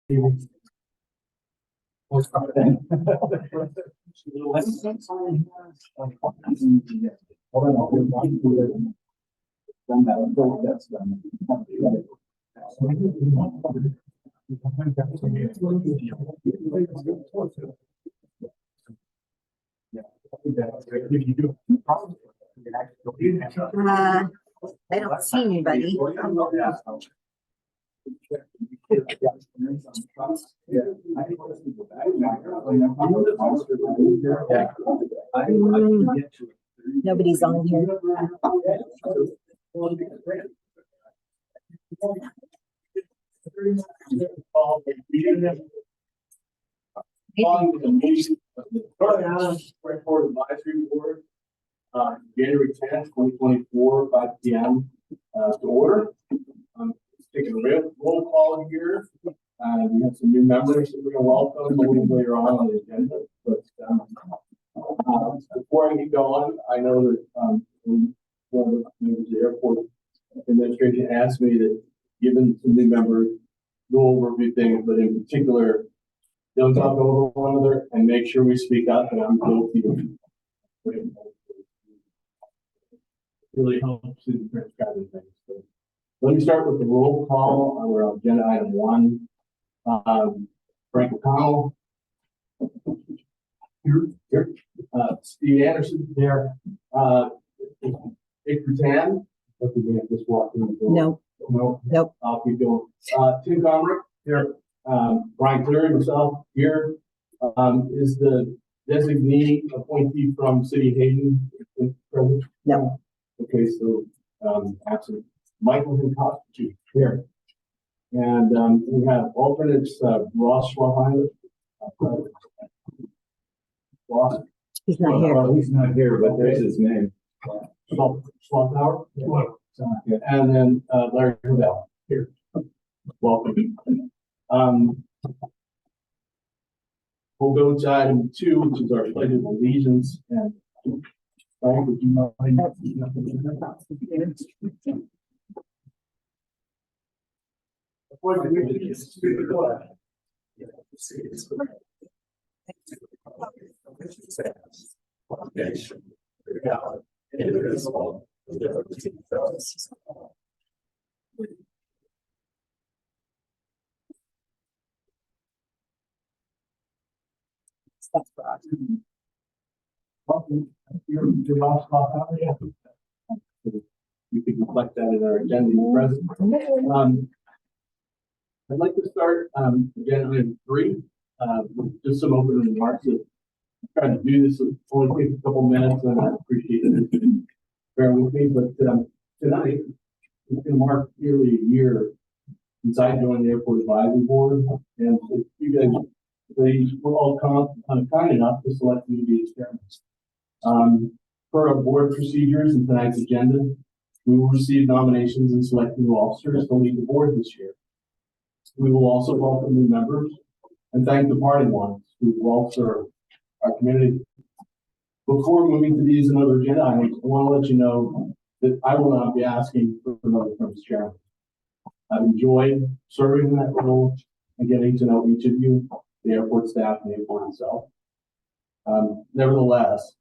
I don't see anybody. Nobody's on here. Following the meeting of the Northern Ireland Airport Advisory Board, January 10th, 2024, 5 p.m. To order. Taking a roll call here. We have some new members that we're going to welcome a little later on the agenda. But before I get going, I know that one of the members of the airport administration asked me that, given some new members, go over a few things, but in particular, don't talk over one another and make sure we speak up. And I'm guilty of really helps in transcribing things. So let me start with the roll call. We're on agenda item 1. Frank O'Connell. Here. Steve Anderson there. Dick Rutan. Just walking in the door. Nope. I'll keep going. Tim Comrick here. Brian Cleary, myself here. Is the designee appointee from City of Hayden present? No. Okay, so absent. Michael Hincock here. And we have alternates Ross Schwabheimer. Ross. He's not here. Well, he's not here, but there's his name. Schwabhauer. And then Larry Cavell here. Welcome. We'll go to item 2, which is our pledge of allegiance. And Frank, would you mind? That's for us. Your last call out. You can reflect that in our agenda present. I'd like to start agenda item 3 with just some opening remarks. I'm trying to do this, it'll only take a couple minutes, and I appreciate it. Bear with me, but tonight it's going to mark nearly a year since I joined the Airport Advisory Board, and if you guys, they were all kind enough to select me to be its chairman. Per our board procedures and tonight's agenda, we will receive nominations and select new officers to lead the board this year. We will also welcome new members and thank departing ones who have well served our community. Before moving to these and other agenda items, I want to let you know that I will not be asking for another term as chairman. I've enjoyed serving in that role and getting to know each of you, the airport staff, and the airport itself. Nevertheless,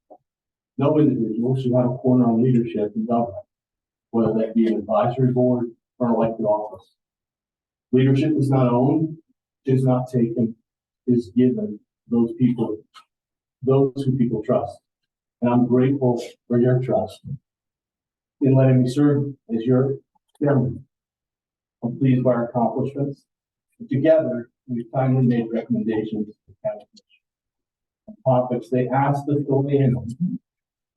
no individual should have a corner on leadership in government, whether that be an advisory board or an elected office. Leadership is not owned, is not taken, is given those who people trust. And I'm grateful for your trust in letting me serve as your chairman. I'm pleased by our accomplishments. Together, we've kindly made recommendations to the county commission on topics they asked us to weigh in on,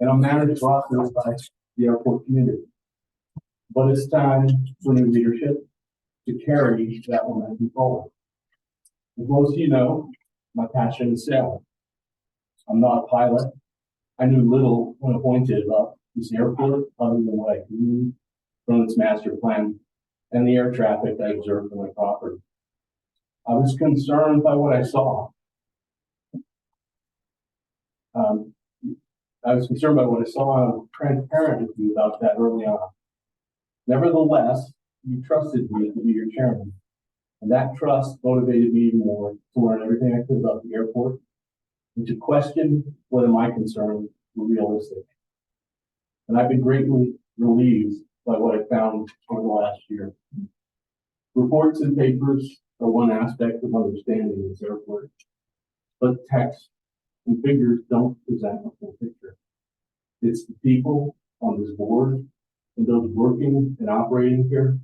and I'm managed by the airport community. But it's time for new leadership to carry that momentum forward. As most of you know, my passion is sailing. I'm not a pilot. I knew little when appointed about this airport other than what I knew from its master plan and the air traffic I observed on my property. I was concerned by what I saw. I was transparent with you about that early on. Nevertheless, you trusted me to be your chairman. And that trust motivated me even more to learn everything I could about the airport and to question whether my concerns were realistic. And I've been greatly relieved by what I found over the last year. Reports and papers are one aspect of understanding this airport, but text and figures don't present a full picture. It's the people on this board and those working and operating here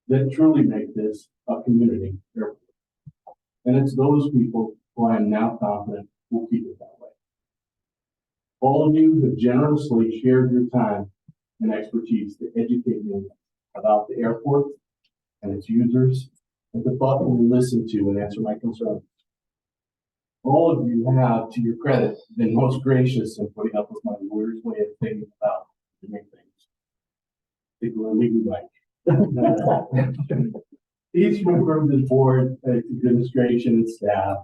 that truly make this a community airport. And it's those people who I am now confident will keep it that way. All of you have generously shared your time and expertise to educate me about the airport and its users, and to thoughtfully listen to and answer my concerns. All of you have, to your credit, been most gracious in putting up with my lawyer's way of thinking about doing things, particularly Mike. Each member of this board, administration, and staff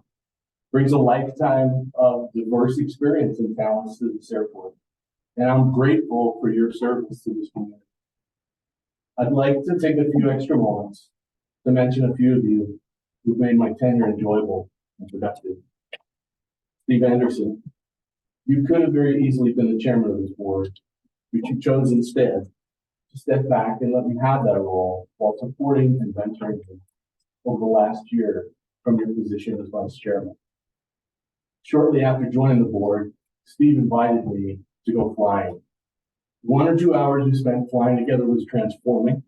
brings a lifetime of diverse experience and talents to this airport, and I'm grateful for your service to this community. I'd like to take a few extra moments to mention a few of you who've made my tenure enjoyable and productive. Steve Anderson, you could have very easily been the chairman of this board, but you chose instead to step back and let me have that role while supporting and mentoring me over the last year from your position as vice chairman. Shortly after joining the board, Steve invited me to go flying. 1 or 2 hours we spent flying together was transforming.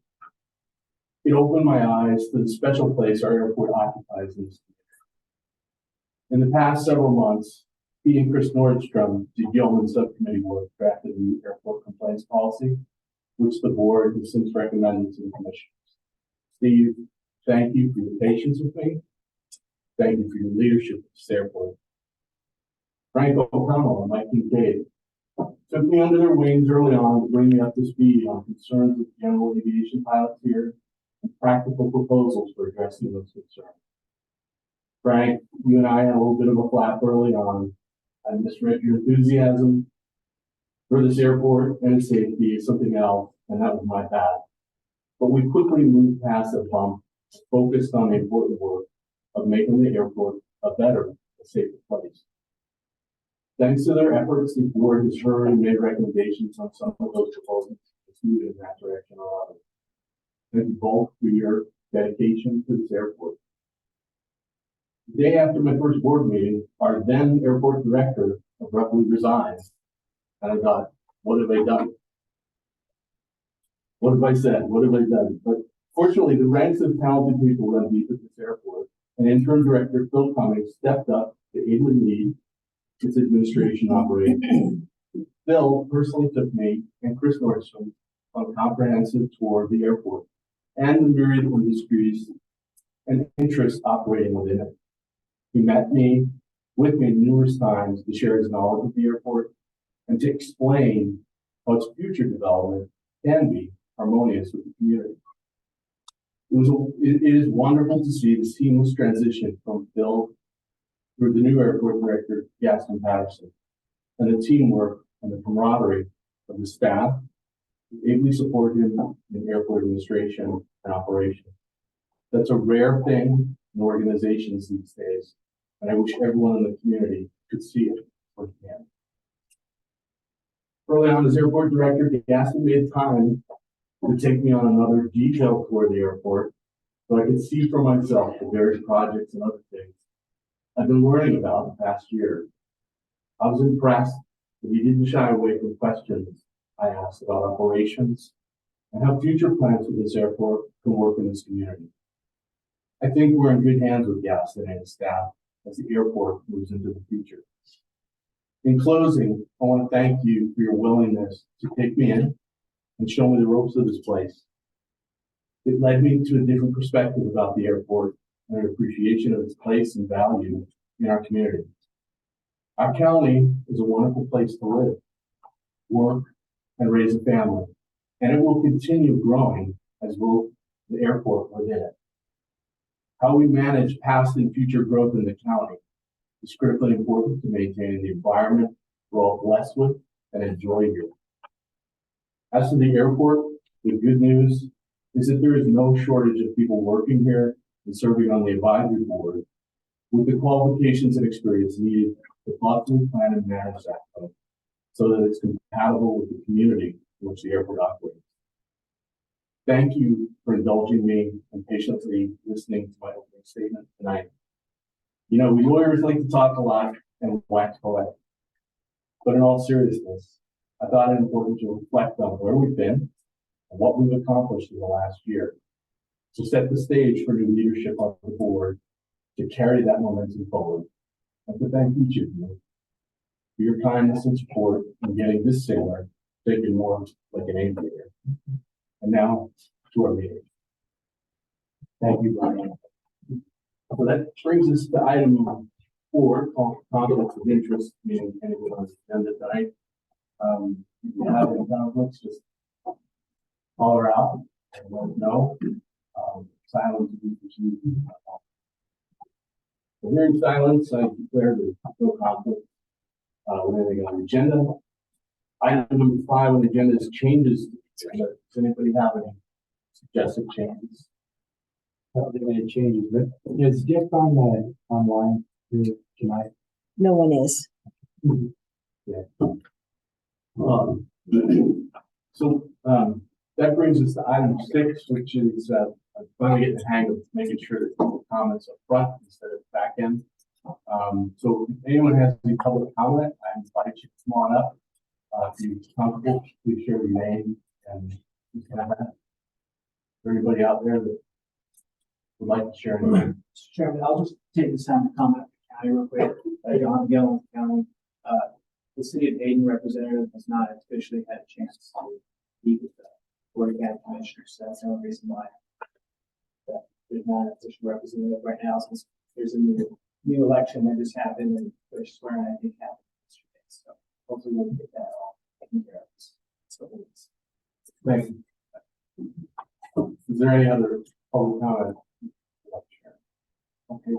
It opened my eyes to the special place our airport occupies in this community. In the past several months, he and Chris Nordstrom did yeoman subcommittee work drafted a new airport complaints policy, which the board has since recommended to the commissioners. Steve, thank you for your patience with me. Thank you for your leadership at this airport. Frank O'Connell and Mike Kincaid took me under their wings early on to bring me up to speed on concerns with general aviation pilots here and practical proposals for addressing those concerns. Frank, you and I had a little bit of a flap early on. I misread your enthusiasm for this airport and its safety is something else, and that was my bad. But we quickly moved past the bump, focused on the important work of making the airport a better, a safer place. Thanks to their efforts, the board has heard and made recommendations on some of those proposals to move in that direction or other. Thank you both for your dedication to this airport. The day after my first board meeting, our then airport director abruptly resigned. And I thought, what have I done? What have I said? What have I done? But fortunately, the ranks of talented people run deep at this airport, and interim director Phil Cummings stepped up to ably lead its administration operation. Phil personally took me and Chris Nordstrom on a comprehensive tour of the airport and the myriad of industries and interests operating within it. He met me with me numerous times to share his knowledge of the airport and to explain how its future development can be harmonious with the community. It is wonderful to see the seamless transition from Phil through the new airport director, Gaston Patterson, and the teamwork and the camaraderie of the staff who ably support him in airport administration and operation. That's a rare thing in organizations these days, and I wish everyone in the community could see it firsthand. Early on as airport director, Gaston made time to take me on another detailed tour of the airport so I could see for myself the various projects and other things I've been learning about the past year. I was impressed that he didn't shy away from questions I asked about operations and how future plans for this airport can work in this community. I think we're in good hands with Gaston and his staff as the airport moves into the future. In closing, I want to thank you for your willingness to take me in and show me the ropes of this place. It led me to a different perspective about the airport and an appreciation of its place and value in our community. Our county is a wonderful place to live, work, and raise a family, and it will continue growing as will the airport within it. How we manage past and future growth in the county is critically important to maintaining the environment we're all blessed with and enjoy here. As for the airport, the good news is that there is no shortage of people working here and serving on the advisory board with the qualifications and experience needed to thoughtfully plan and manage that fund so that it's compatible with the community in which the airport operates. Thank you for indulging me and patiently listening to my opening statement tonight. You know, we lawyers like to talk a lot and wax poetic. But in all seriousness, I thought it important to reflect on where we've been and what we've accomplished in the last year, to set the stage for new leadership on the board, to carry that momentum forward, and to thank each of you for your kindness and support in getting this sailor taken more like an aviator. And now to our meeting. Thank you, Brian. So that brings us to item 4, conflicts of interest, meaning anyone on the agenda tonight. If you have any conflicts, just holler out and let us know. Silence will be perceived. So here in silence, I declare there's no conflict with anything on the agenda. Item number 5 on the agenda is changes. Does anybody have any suggested changes? I don't think any changes, but is Dick on the online here tonight? No one is. That brings us to item 6, which is finally getting the hang of making sure that people comments up front instead of back end. So if anyone has any public comment, I invite you to come on up. If you're comfortable, please share your name and everybody out there that would like to share anything. Mr. Chairman, I'll just take this time to comment on the county real quick. John Gillum County, the city of Hayden representative has not officially had a chance to meet with the Board of County Commissioners. So that's the only reason why there's not an official representative right now, since there's a new election that just happened and they're swearing I think happened yesterday. So hopefully we'll get that all taken care of. So Thank you. Is there any other public comment? Okay.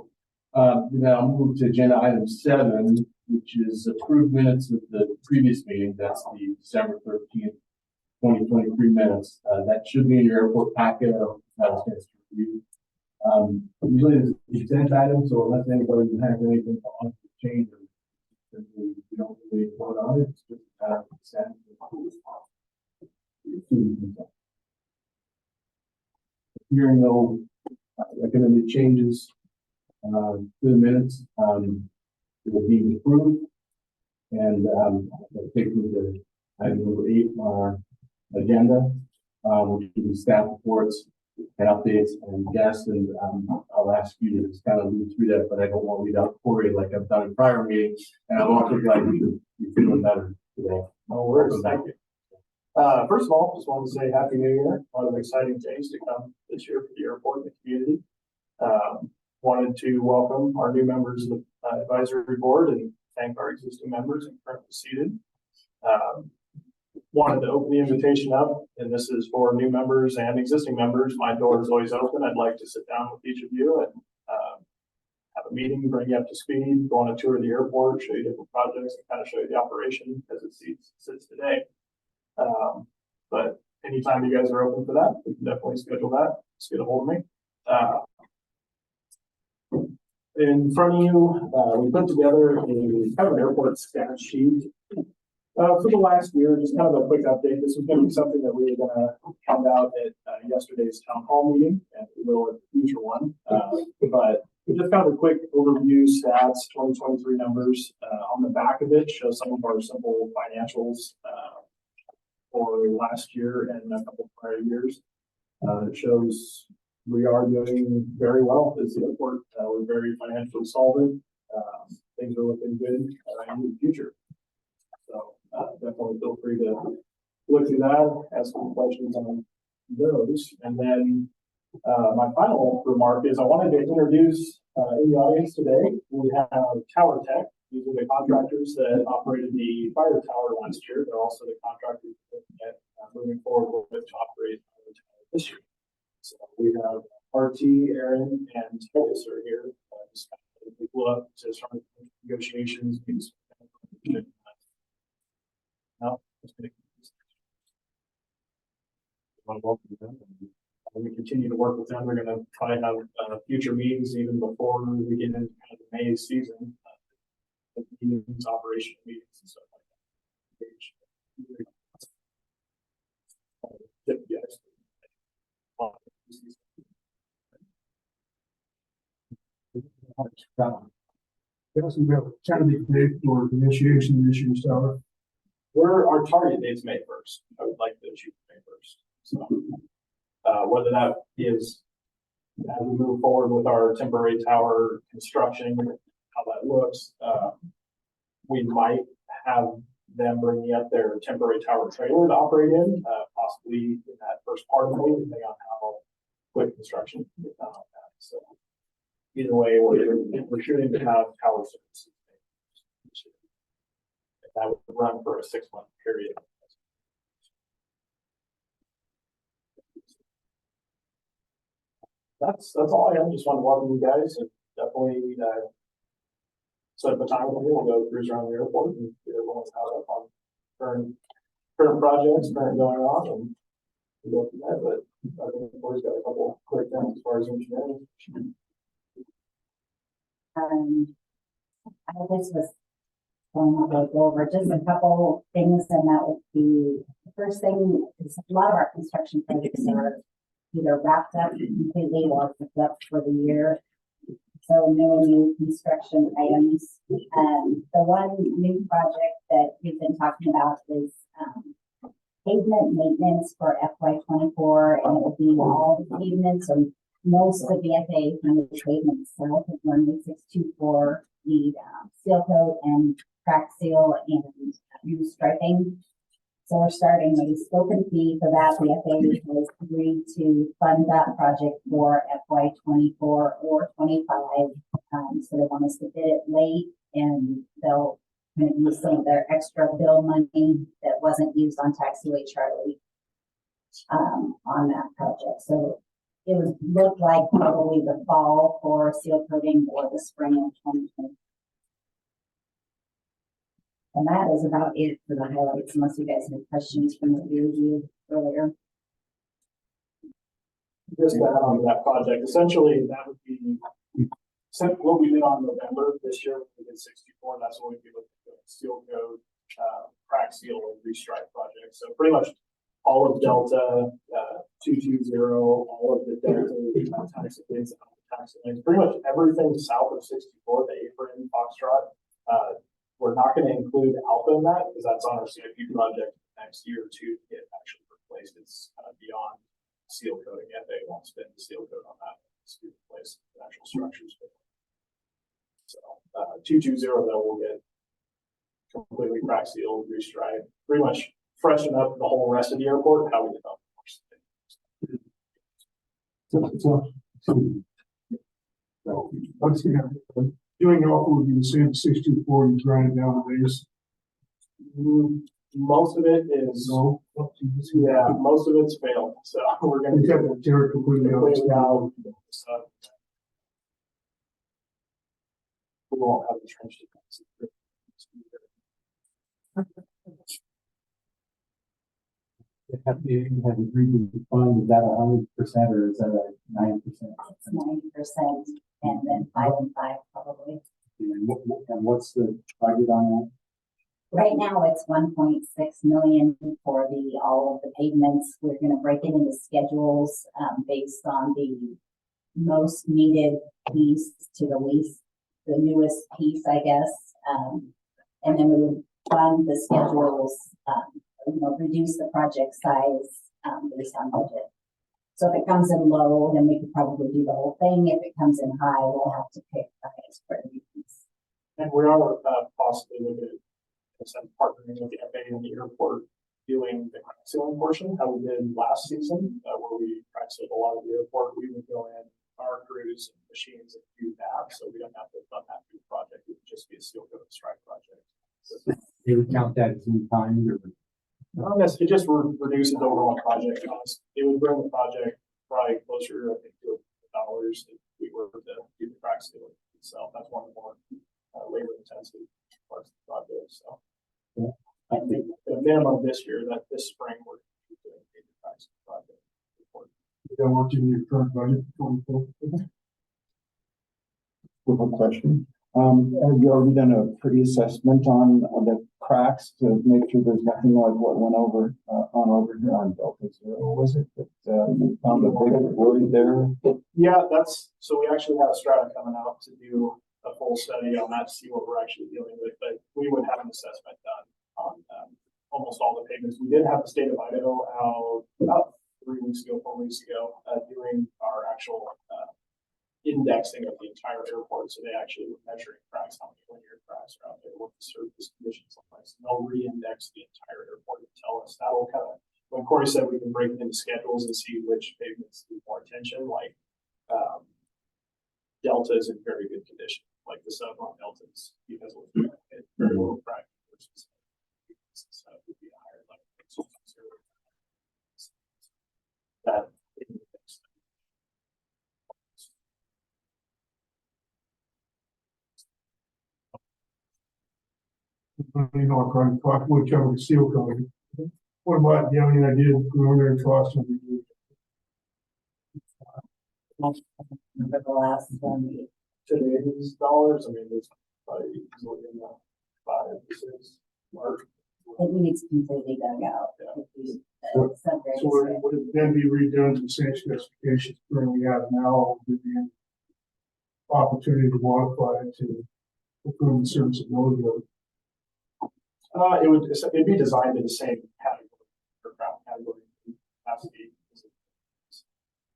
Now I'll move to agenda item 7, which is approved minutes of the previous meeting. That's the December 13th, 2023 minutes. That should be in your airport packet. I don't have a chance to review. Usually it's a consent item, so unless anybody has anything to change, we don't really vote on it. It's just a matter of consent. Hearing no recommended changes to the minutes, it will be approved. And I'll take you to item number 8 on our agenda, which will be staff reports and updates and guests. And I'll ask you to just kind of read through that, but I don't want to read out Corey like I've done in prior meetings. And I'm also glad you're feeling better today. No worries, thank you. First of all, just wanted to say Happy New Year. A lot of exciting things to come this year for the airport and the community. Wanted to welcome our new members of the advisory board and thank our existing members and currently seated. Wanted to open the invitation up, and this is for new members and existing members. My door is always open. I'd like to sit down with each of you and have a meeting, bring you up to speed, go on a tour of the airport, show you different projects, and kind of show you the operation as it sits today. But anytime you guys are open for that, we can definitely schedule that. Just get a hold of me. In front of you, we put together a kind of an airport stat sheet for the last year. Just kind of a quick update. This was going to be something that we were going to hand out at yesterday's town hall meeting, and we will at the future one. But just kind of a quick overview, stats, 2023 numbers. On the back of it shows some of our simple financials for last year and a couple of prior years. It shows we are doing very well as the airport. We're very financially solvent. Things are looking good in the future. So definitely feel free to look through that, ask some questions on those. And then my final remark is I wanted to introduce in the audience today, we have Tower Tech. These are the contractors that operated the fire tower last year. They're also the contractors that moving forward with to operate the tower this year. So we have RT, Aaron, and Titus are here. Just kind of people up to start negotiations. Now, want to welcome them. continue to work with them. We're gonna try to have, future meetings even before we get into kind of the May season. Meetings, operational meetings and stuff like that. Yes. It doesn't really kind of be big for initiation this year, so. Our target date's May first. I would like to shoot May first. So, whether that is as we move forward with our temporary tower construction, how that looks, we might have them bringing up their temporary tower trailer to operate in, possibly in that first part of the way, depending on how quick construction can get done on that. So either way, we're shooting to have tower services. That would run for a 6-month period. That's all I have. Just want to welcome you guys and definitely set up a time with me. We'll go cruise around the airport and get everyone caught up on current projects, current going on, and we'll go from there. But I think we've always got a couple quick things as far as engineering. I just was going to go over just a couple things, and that would be the first thing is a lot of our construction projects are either wrapped up completely or picked up for the year. So no new construction items. The one new project that we've been talking about is pavement maintenance for FY24, and it will be all the pavements and most of the FA funded pavements south of 18624 need seal coat and crack seal and new striping. So we're starting a scope and fee for that. The FA has agreed to fund that project for FY24 or 25. So they want us to bid it late, and they'll kind of use some of their extra bill money that wasn't used on Taxiway Charlie on that project. So it would look like probably the fall for seal coating or the spring of 2020. And that is about it for the highlights, unless you guys have questions from what we reviewed earlier. Just to add on to that project, essentially that would be what we did on November this year. We did 64. That's what we'd be looking at: seal coat, crack seal, and restripe project. So pretty much all of Delta 220, all of the Delta taxi lanes, pretty much everything south of 64, the apron, Foxtrot. We're not going to include Alpha in that because that's on our CIP project next year or two to get actually replaced. It's kind of beyond seal coating. FA won't spend the seal coat on that. It's to replace the actual structures. So 220 though will get completely crack sealed, restripe, pretty much freshen up the whole rest of the airport. How we develop. Once again, doing it all would be the same 624 and grind down the base. Most of it is, No. yeah, most of it's failed. So we're going We to got the tear completely out. out. So we won't have the trench defense. Have you have agreed with the fund, is that 100% or is that a 9%? It's 90% and then 5 and 5 probably. And what's the target on that? Right now it's 1.6 million for all of the pavements. We're going to break it into schedules based on the most needed piece to the least, the newest piece, I guess. And then we would fund the schedules, reduce the project size based on budget. So if it comes in low, then we could probably do the whole thing. If it comes in high, we'll have to pick the highest priority piece. And we are possibly looking at partnering with the FAA and the airport doing the crack sealing portion, how we did last season, where we crack sealed a lot of the airport. We would go in our crews and machines and do that, so we don't have to fund that through the project. It would just be a seal coat and strike project. You would count that as in kind or? It just reduces the overall project cost. It would bring the project probably closer, I think, to $1 if we were to do the crack sealing itself. That's one of the more labor intensive parts of the project. So yeah. I think the minimum this year, that this spring we're doing a crack sealing project. You don't what's in your current budget for 24? Quick question. Have you already done a pre-assessment on the cracks to make sure there's nothing like what went over, on over here on Delta Zero, was it? That, you found a big void there? Yeah, so we actually have Strata coming out to do a full study on that to see what we're actually dealing with, but we would have an assessment done on, almost all the pavements. We did have the state of Idaho out about 4 weeks ago, doing our actual, indexing of the entire airport. So they actually were measuring cracks, how many linear cracks are out there, what the surface conditions look like. So they'll re-index the entire airport and tell us. That'll kind of, when Corey said we can break it into schedules and see which pavements need more attention, like Delta is in very good condition, like the Southern Delta is, because of very low crack versus would be a higher level. That You know, I'm trying to talk, which over the seal coating. What about, do you have any idea of preliminary costs? The last one, today's dollars, I mean, it's probably easily in the 5 to 6 mark. it needs completely dug out. So would it then be redone to the same specifications currently have now, or would there be an opportunity to modify it to improve the serviceability of it? It'd be designed in the same category, or ground category, capacity.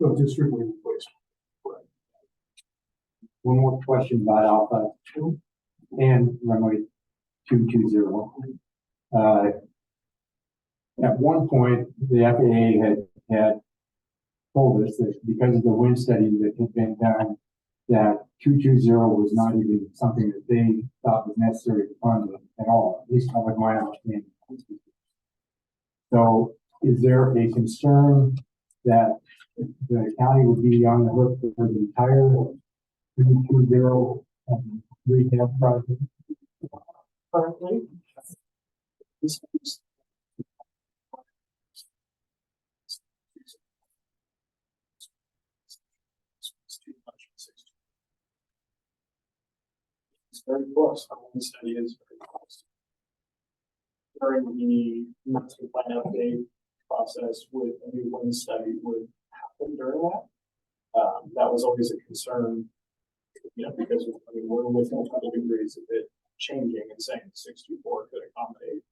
So just strictly replacement. One more question about Alpha and runway 220. At one point, the FAA had told us that because of the wind study that had been done, that 220 was not even something that they thought was necessary to fund at all, at least that was my understanding. So is there a concern that the county would be on the hook for the entire 220 rehab project? Currently, it's very close. Our wind study is very close. During the master plan update process, with a new wind study would happen during that. That was always a concern, you know, because we're within a couple degrees of it changing and saying 624 could accommodate.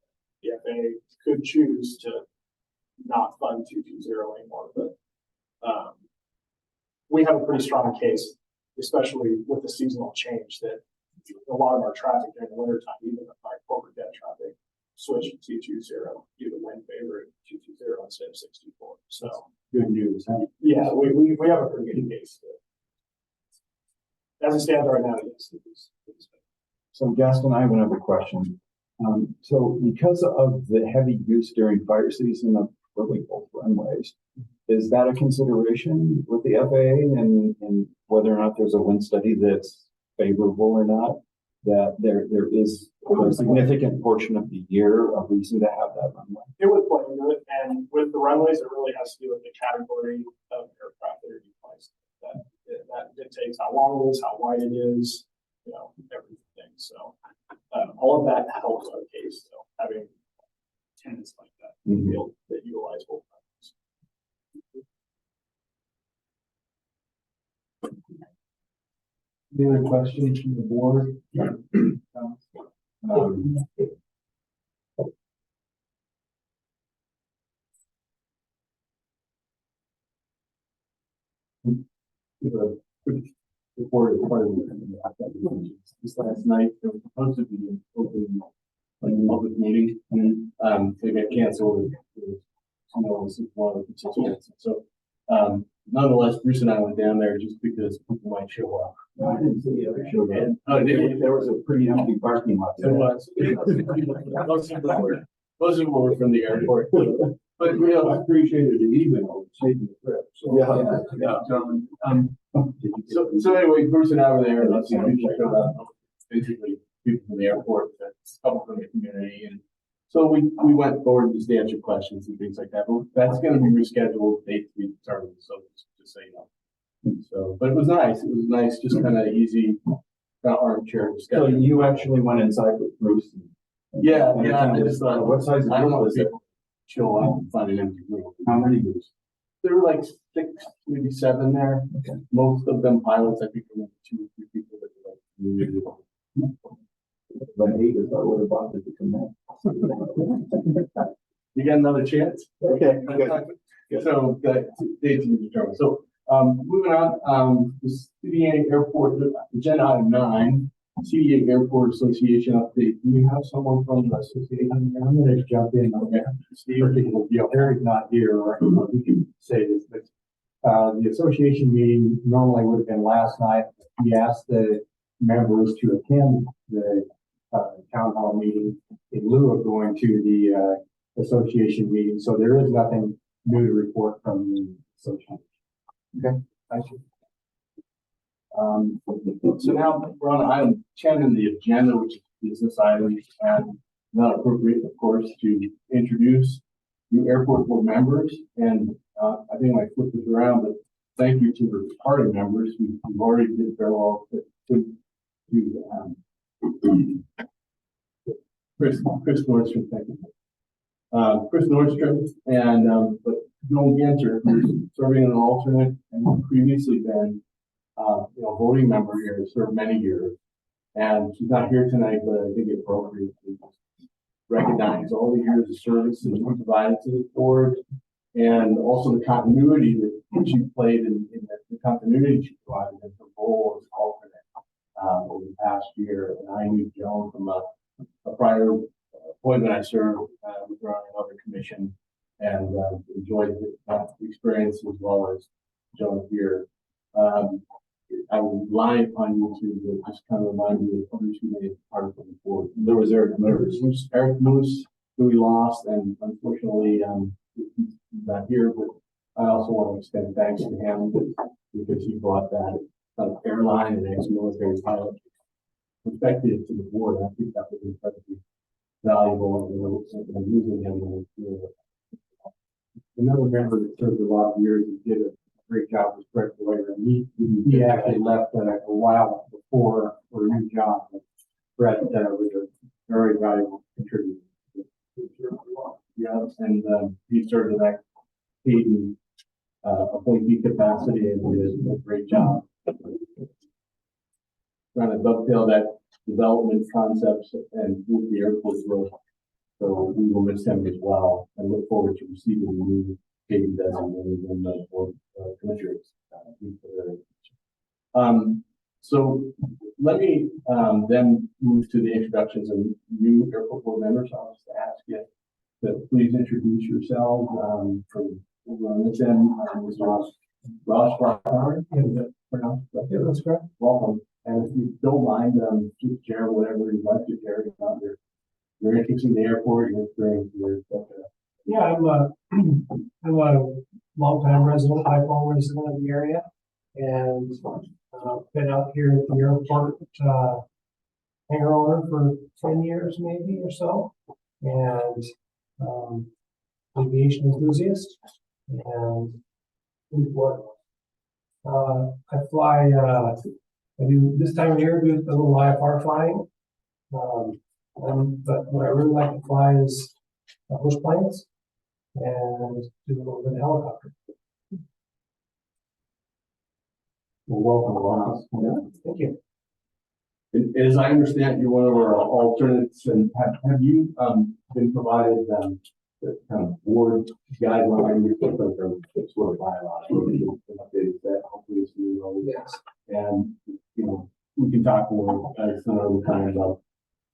The FAA could choose to not fund 220 anymore, but we have a pretty strong case, especially with the seasonal change, that a lot of our traffic during the wintertime, even our corporate jet traffic, switched to 220 due to wind favor 220 instead of 64. So Good news, huh? yeah, we have a pretty good case. As it stands right now, yes. So Gaston, I have another question. So because of the heavy use during fire season of really both runways, is that a consideration with the FAA and whether or not there's a wind study that's favorable or not? That there is a significant portion of the year a reason to have that runway? It would play into it, and with the runways, it really has to do with the category of aircraft that are utilized. That dictates how long it is, how wide it is, you know, everything. So all of that helps our case. So having tenants like that field that utilize both runways. Any other questions from the board? Before this last night, there was supposed to be an open, like, public meeting, and they got canceled. One of the constituents. So, nonetheless, Bruce and I went down there just because people might show up. I didn't see the other show. Oh, did you? There was a pretty empty parking lot. There was. Most of them were from the airport. But you know, I appreciated the email saving the trip. So. So anyway, Bruce and I were there, and lots of people showed up. Basically, people from the airport, that's a couple from the community, and so we went forward to just answer questions and things like that. But that's going to be rescheduled, date to be determined. So to say no. So, but it was nice. It was nice, just kind of easy, armchair So discussion. you actually went inside with Bruce? Yeah, yeah, I just thought, What size I don't group know was if it? people chill out and find an empty room. How many groups? There were like 6, maybe 7 there. Okay. Most of them pilots, I think there were 2 or 3 people that were like community. Like 8 is I would have bought it to come in. You got another chance? Okay, good. So, the dates to be determined. So, moving on, the CDA Airport, agenda item 9, CDA Airport Association update. Do we have someone from the association? I'm gonna jump in. Okay, Steve. Harry's not here, or we can say this, but the association meeting normally would have been last night. We asked the members to attend the town hall meeting in lieu of going to the association meeting. So there is nothing new to report from the association. Thank you. So now we're on item 10 in the agenda, which is business items, and not appropriate, of course, to introduce new airport board members. And I think I flipped this around, but thank you to the departing members. We've already did very well to Chris Nordstrom, thank you. Chris Nordstrom and but Joan Ganser, who's serving as an alternate and previously been voting member here, served many years. And she's not here tonight, but I think it's appropriate to recognize all the years of service that she provided to the board, and also the continuity that she played in the continuity she provided in her role as alternate over the past year. And I knew Joan from a prior appointment I served with her on another commission, and enjoyed that experience as well as Joan here. I would rely upon you to just kind of remind me of others who may have part of the board. There was Eric Moose, who we lost, and unfortunately, he's not here, but I also want to extend thanks to him because he brought that airline and ex-military pilot perspective to the board. I think that was incredibly valuable, and using him. Another member that served a lot of years and did a great job was Brett Blair. And he actually left a while before for a new job. But Brett was a very valuable contributor. Yeah, and he served in that Hayden appointee capacity and did a great job. Trying to dovetail that development concepts and move the airport growth. So we will miss him as well and look forward to receiving the new Hayden designated in the board commissioners. So let me then move to the introductions of new airport board members. I'll just ask you to please introduce yourself from over on this end. Mr. Ross Barker. Yeah, that's correct. Welcome. And if you don't mind, just share whatever you'd like to share about your interest in the airport, your experience with Yeah, I'm a longtime resident, High resident of the area, and been out here at the airport hangar owner for 10 years maybe or so, and aviation enthusiast, and what I fly. I do this time of year, do a little IFR flying, but what I really like to fly is bush planes and do a little bit of helicopter. Well, welcome, Ross. Thank you. As I understand, you're one of our alternates, and have you been provided the kind of board guideline, sort of bylaw, updated that hopefully it's new. Yes. And we can talk more at some other time about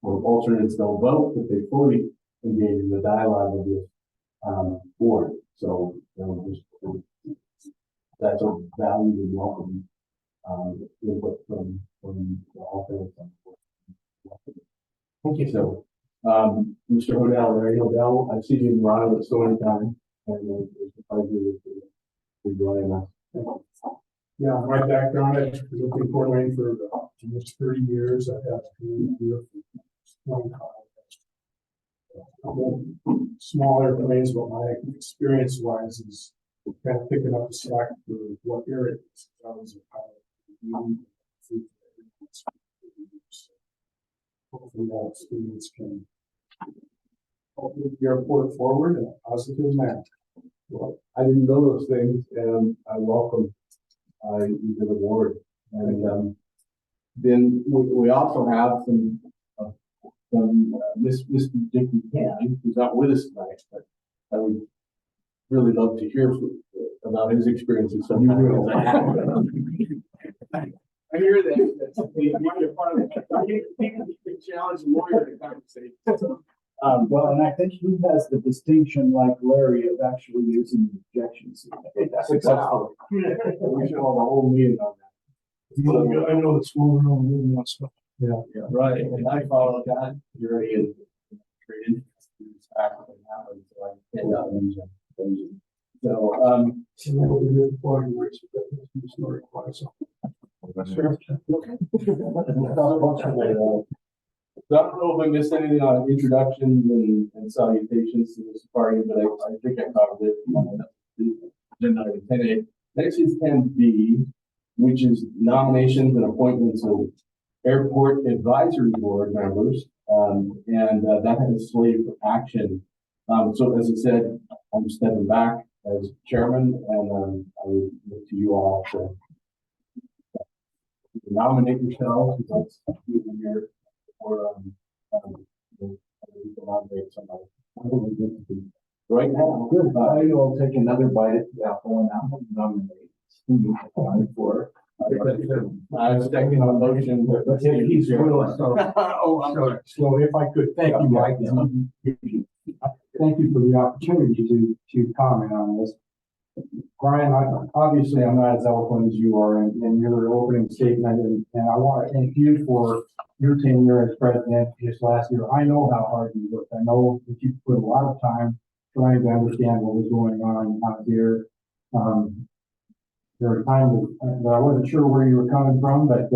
where alternates don't vote, but they fully engage in the dialogue of this board. So that's a value and welcome input from the alternates. Thank you. So, Mr. Hodel, Larry Hodel, I've seen you in Toronto so many times, and it's a pleasure to join us. Yeah, my background, I've been in Fort Wayne for almost 30 years. I've had to here for 25 years. Small airplanes, but my experience wise is kind of picking up the slack for what area it's. That was a pilot. Hopefully that students can move the airport forward in a positive manner. Well, I didn't know those things, and I welcome you to the board. And then we also have Mr. Dickie Can, who's not with us tonight, but I would really love to hear about his experiences. So you will. I hear that. That's a part of it. He can challenge the lawyer in conversation. Well, and I think he has the distinction, like Larry, of actually using objections. That's successful. We should have a whole meeting on that. I know the school room moving on stuff. Yeah, right. And I follow that journey and created this actually happened. So I end up using things. So, So we'll be good for you, Rich, but it's not required, so. sure. So I don't know if I missed anything on introductions and salutations to this party, but I think I covered it. Agenda item 10A. Next is 10B, which is nominations and appointments of airport advisory board members. That has a slate for action. So as I said, I'm stepping back as chairman, and I would look to you all to nominate yourselves. Because that's here. Or nominate somebody. Right now, Good, I will take another bite at the apple and I'm going to nominate Steve for. I'm second on motion. But he's willing, so. Oh, I'm sorry. So if I could, thank you, Mike. Thank you for the opportunity to comment on this. Brian, obviously I'm not as eloquent as you are in your opening statement, and I want to thank you for your tenure as president this last year. I know how hard you worked. I know that you put a lot of time trying to understand what was going on out there. There were times that I wasn't sure where you were coming from, but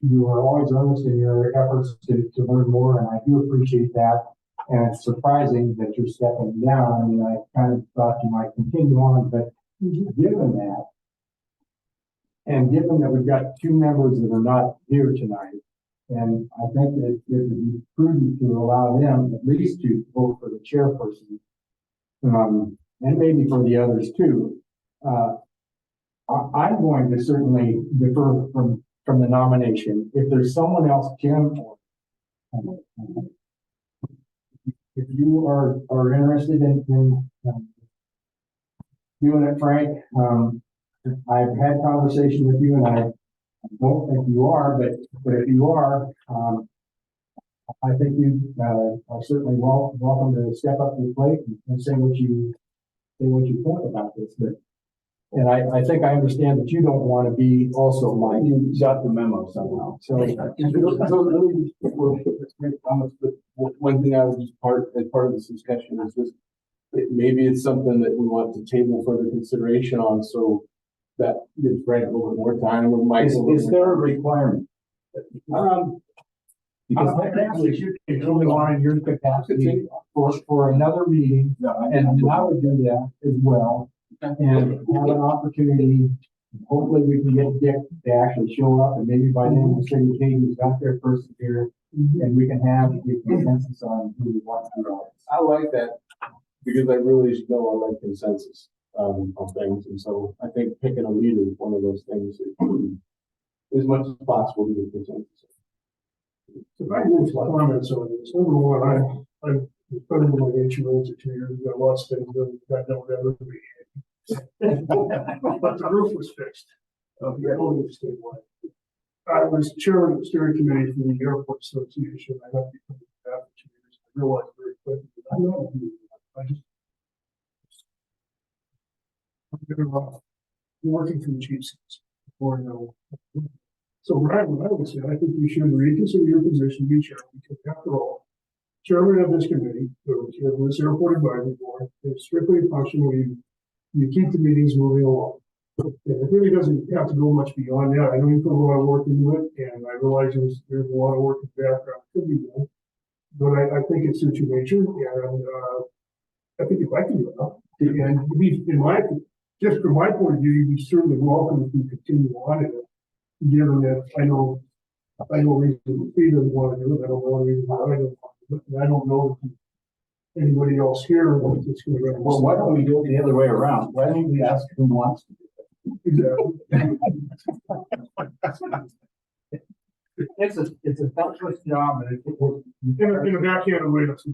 you were always earnest in your efforts to learn more, and I do appreciate that. And it's surprising that you're stepping down. I mean, I kind of thought you might continue on, but given that, and given that we've got two members that are not here tonight, and I think that it would be prudent to allow them at least to vote for the chairperson, and maybe for the others too. I'm going to certainly defer from the nomination. If there's someone else, Jim, if you are interested in doing it, Frank, I've had conversation with you, and I don't think you are, but if you are, I think you are certainly welcome to step up to the plate and say what you think about this. But and I think I understand that you don't want to be also Mike. You got the memo somehow. So really, one thing I was just as part of this discussion is just maybe it's something that we want to table further consideration on, so that gives Frank a little bit more time with Mike. Is there a requirement? Because technically you can come on in your capacity for another meeting, and I would do that as well. And have an opportunity, hopefully we can get Dick to actually show up, and maybe by then the city Katie's got their person here, and we can have a consensus on who we want to do. I like that, because I really know I like consensus on things, and so I think picking a leader is one of those things that as much as possible to get consensus. If I can make some comments on this, number one, I've been in my HOA for 2 years, got lots of things that don't ever be. But the roof was fixed. The building was statewide. I was chairman of the steering committee for the Airport Association. I got to become that for 2 years. I realized very quickly that I'm not a leader. I'm working from the chief seats before I know. So what I would say, I think you should reconsider your position to be chairman, because after all, chairman of this committee, this airport advisory board, is strictly a function where you keep the meetings moving along. And it really doesn't have to go much beyond that. I know you put a lot of work into it, and I realize there's a lot of work in the background to be done. But I think it suits your nature, and I think you'd like to do it. And in my opinion, just from my point of view, you'd be certainly welcome if you continue on it. Given that I know reason he doesn't want to do it, I don't know reason why I don't want to do it, and I don't know if anybody else here wants it's going to. Well, why don't we do it the other way around? Why don't we ask who wants to do Exactly. It's a thankless job and In a backhanded way, that's.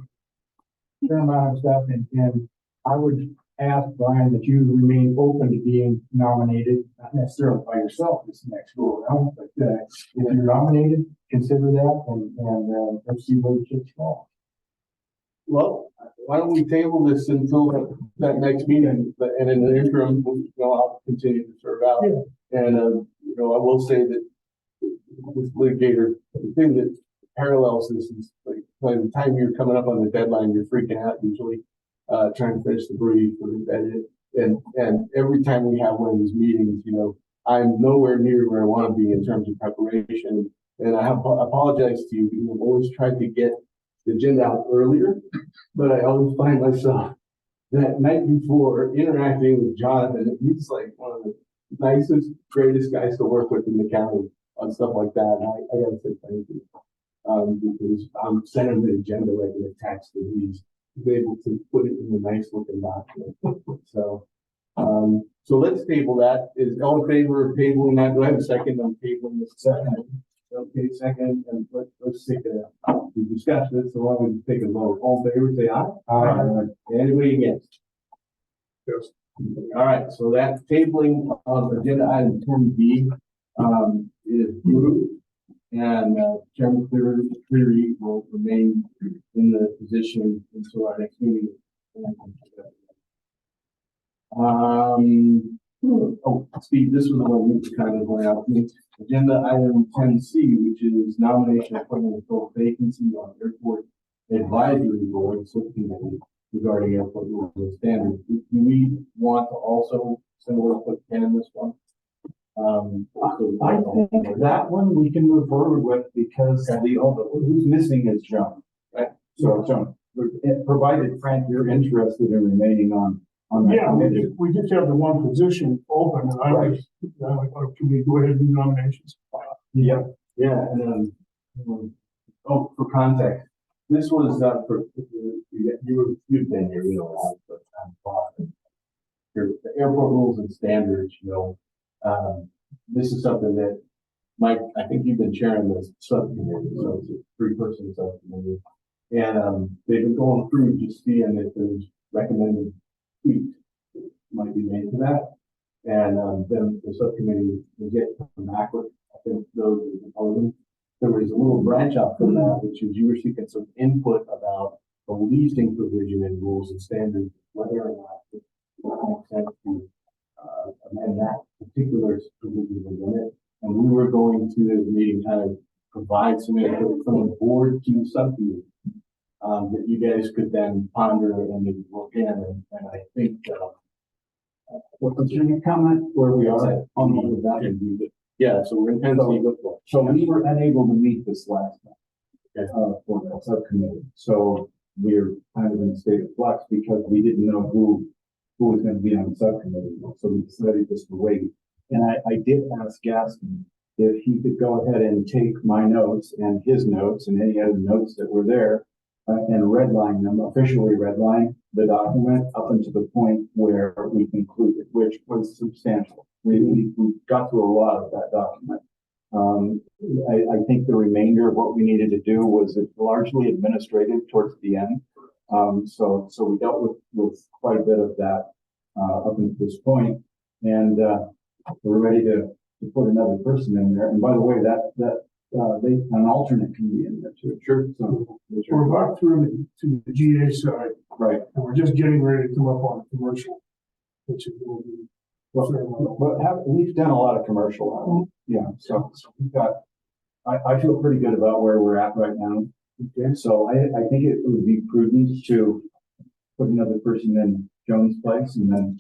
fair amount of stuff, and I would ask Brian that you remain open to being nominated, not necessarily by yourself this next go around, but if you're nominated, consider that and let's see where the chips fall. Well, why don't we table this until that next meeting, and in the interim, I'll continue to serve out. And, I will say that with litigator, the thing that parallels this is like, by the time you're coming up on the deadline, you're freaking out usually, trying to finish the brief or edit. And every time we have one of these meetings, I'm nowhere near where I want to be in terms of preparation. And I have apologize to you because I've always tried to get the agenda out earlier, but I always find myself that night before interacting with Jonathan. He's like one of the nicest, greatest guys to work with in the county on stuff like that. And I gotta say thank you. Because I'm sending the agenda like in a text and he's able to put it in a nice looking document. So let's table that. Is all in favor of tabling that? Do I have a second on tabling this? Second. Okay, second, and let's take it out. We discussed this, so why don't we take a vote? All in favor, say aye. Aye. Anybody against? Yes. All right, so that tabling of agenda item 10B is approved. And Chairman Cleary will remain in the position until our next meeting. Steve, this was the one we kind of went out. Agenda item 10C, which is nomination appointment of full vacancy on airport advisory board subcommittee regarding airport rules and standards. Do we want to also similarly put Ken in this one? I think that one we can move forward with because who's missing is John. Right. So John, provided Frank, you're interested in remaining on that Yeah, committee. we just have the one position open, and I was, can we go ahead and do nominations? Yeah. Yeah, and for context, this was you've been here, but the airport rules and standards, this is something that Mike, I think you've been chairing this subcommittee, so it's a 3-person subcommittee. And they've been going through just seeing if there's recommended tweaks might be made to that. And then the subcommittee will get come back with, I think, those are proposing. There was a little branch out from that, which is you were seeking some input about the leasing provision in rules and standards, whether or not it makes sense to amend that particular provision within it. And we were going to the meeting kind of provide some input from the board to the subcommittee that you guys could then ponder and maybe look in. And I think Can you comment where we are on that? Yeah, so we're intensely So we were unable to meet this last time for that subcommittee. So we're kind of in a state of flux because we didn't know who was going to be on the subcommittee. So we decided just to wait. And I did ask Gaston if he could go ahead and take my notes and his notes and any other notes that were there and redline them, officially redline the document up until the point where we concluded, which was substantial. We got through a lot of that document. I think the remainder of what we needed to do was largely administrative towards the end. So we dealt with quite a bit of that up until this point, and we're ready to put another person in there. And by the way, an alternate can be in there too. Sure. So We're about through to the GA side, right. and we're just getting ready to come up on commercial, which is will be. We've done a lot of commercial on it. Yeah. So we've got. I feel pretty good about where we're at right now. Okay. So I think it would be prudent to put another person in Joan's place and then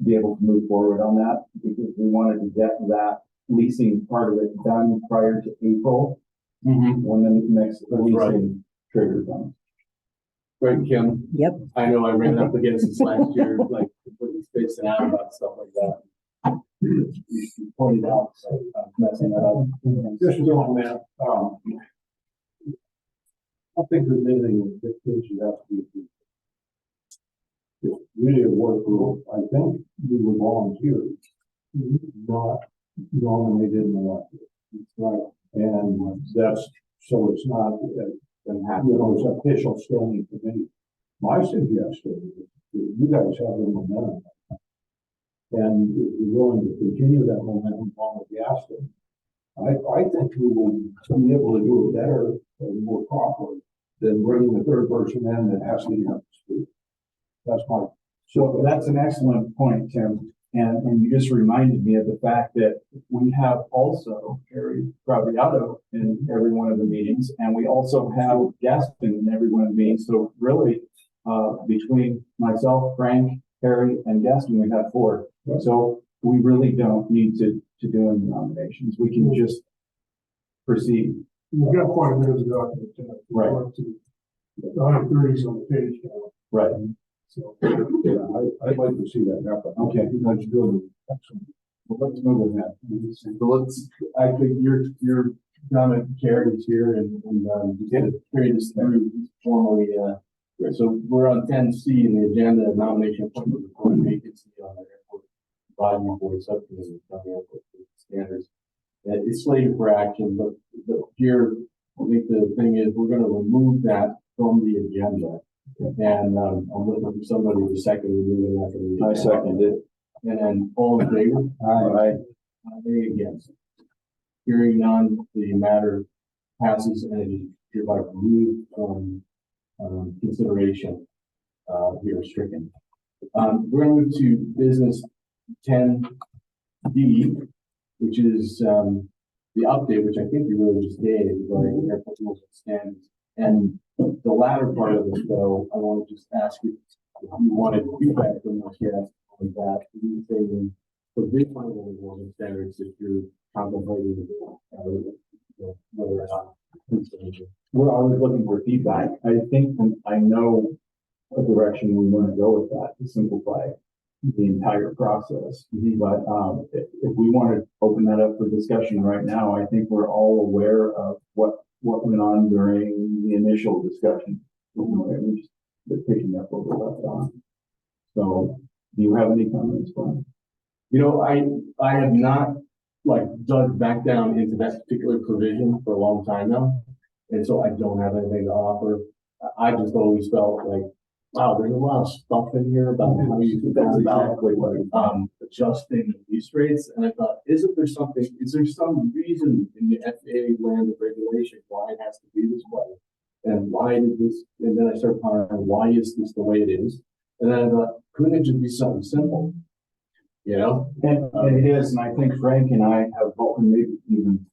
be able to move forward on that because we wanted to get that leasing part of it done prior to April when the next leasing triggers on. Right, Kim. Yep. I know I ran up against this last year, like to put these spacing out about stuff like that. You pointed out, so I'm messing that up. Just on that, I think there's anything that you have to do. It's really a work rule. I think we were volunteers, not nominated in the elected. Right. And that's, so it's not, it's official standing committee. My suggestion is that you guys have the momentum. And if you're willing to continue that momentum on with Gaston, I think we will be able to do it better and more properly than bringing the third person in that has to be up to speed. That's my. So that's an excellent point, Tim. And you just reminded me of the fact that we have also Harry Graviato in every one of the meetings, and we also have Gaston in every one of the meetings. So really, between myself, Frank, Harry, and Gaston, we have 4. So we really don't need to do any nominations. We can just proceed. We've got quite a bit of the document tonight. Right. The 130s on the page now. Right. So, yeah, I'd like to see that happen. Okay. That's good. Excellent. Well, let's move with that. So let's, I think your comment carries here and carry this through formally. So we're on 10C in the agenda, nomination appointment for vacancy on the airport advisory board subcommittee on the airport standards. It's slated for action, but here, I think the thing is we're going to remove that from the agenda. And I'm looking for somebody to second removing that from the agenda. I second it. And then all in favor? Aye. Any against? Hearing none, the matter passes and it is hereby removed from consideration. Here stricken. We're going to move to business 10D, which is the update, which I think you really just gave regarding airport rules and standards. And the latter part of it, though, I want to just ask you if you wanted feedback from us here on that. You say for this one of the rules and standards that you're contemplating whether or not. Well, I was looking for feedback. I think I know a direction we want to go with that to simplify the entire process. But if we want to open that up for discussion right now, I think we're all aware of what went on during the initial discussion. We're just picking up what we left on. So, do you have any comments, Brian? You know, I have not dug back down into that particular provision for a long time now, and so I don't have anything to offer. I just always felt like, wow, there's a lot of stuff in here about how you can go about adjusting lease rates, and I thought, is there some reason in the FAA land of regulation why it has to be this way, and why did this? And then I started pondering, why is this the way it is? And then I thought, couldn't it just be something simple? You know, and it is, and I think Frank and I have both, maybe even